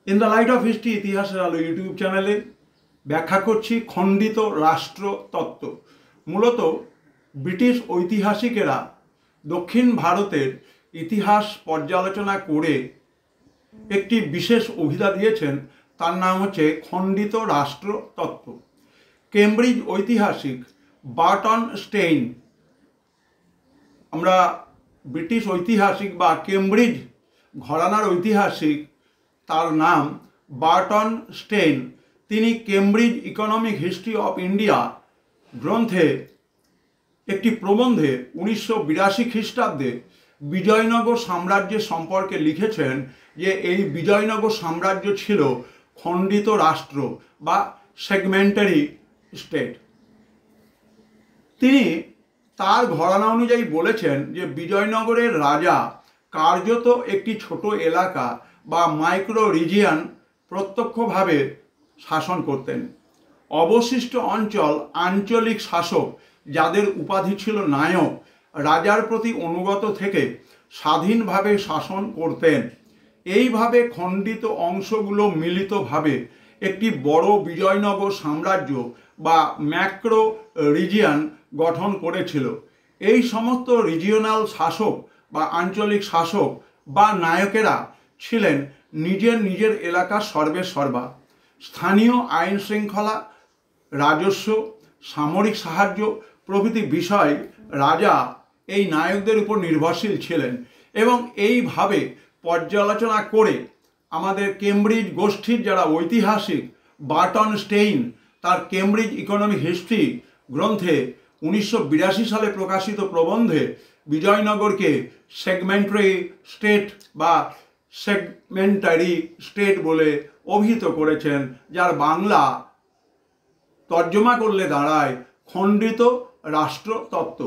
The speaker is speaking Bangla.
In the light off history ইতিহাসের আলো ইউটিউব চ্যানেলে ব্যাখ্যা করছি খণ্ডিত রাষ্ট্র তত্ত্ব। মূলত ব্রিটিশ ঐতিহাসিকেরা দক্ষিণ ভারতের ইতিহাস পর্যালোচনা করে একটি বিশেষ অভিধা দিয়েছেন, তার নাম হচ্ছে খণ্ডিত রাষ্ট্র তত্ত্ব। কেমব্রিজ ঐতিহাসিক বার্টন স্টেইন, আমরা ব্রিটিশ ঐতিহাসিক বা কেমব্রিজ ঘরানার ঐতিহাসিক, তার নাম বার্টন স্টেইন। তিনি Cambridge economic history of India গ্রন্থে একটি প্রবন্ধে 1982 খ্রিস্টাব্দে বিজয়নগর সাম্রাজ্যের সম্পর্কে লিখেছেন যে এই বিজয়নগর সাম্রাজ্য ছিল খণ্ডিত রাষ্ট্র বা সেগমেন্টারি স্টেট। তিনি তার ঘরানা অনুযায়ী বলেছেন যে বিজয়নগরের রাজা কার্যত একটি ছোট এলাকা বা মাইক্রো রিজিয়ন প্রত্যক্ষভাবে শাসন করতেন। অবশিষ্ট অঞ্চল আঞ্চলিক শাসক, যাদের উপাধি ছিল নায়ক, রাজার প্রতি অনুগত থেকে স্বাধীনভাবে শাসন করতেন। এইভাবে খণ্ডিত অংশগুলো মিলিতভাবে একটি বড় বিজয়নগর সাম্রাজ্য বা ম্যাক্রো রিজিয়ন গঠন করেছিল। এই সমস্ত রিজিওনাল শাসক বা আঞ্চলিক শাসক বা নায়কেরা ছিলেন নিজের নিজের এলাকার সর্বেসর্বা। স্থানীয় আইন শৃঙ্খলা, রাজস্ব, সামরিক সাহায্য প্রভৃতি বিষয় রাজা এই নায়কদের উপর নির্ভরশীল ছিলেন। এবং এইভাবে পর্যালোচনা করে আমাদের কেমব্রিজ গোষ্ঠীর যারা ঐতিহাসিক বার্টন স্টেইন তার কেমব্রিজ ইকোনমিক হিস্ট্রি গ্রন্থে 1982 সালে প্রকাশিত প্রবন্ধে বিজয়নগরকে সেগমেন্টারি স্টেট বা সেগমেন্টারি স্টেট বলে অভিহিত করেছেন, যার বাংলা তর্জমা করলে দাঁড়ায় খণ্ডিত রাষ্ট্রতত্ত্ব।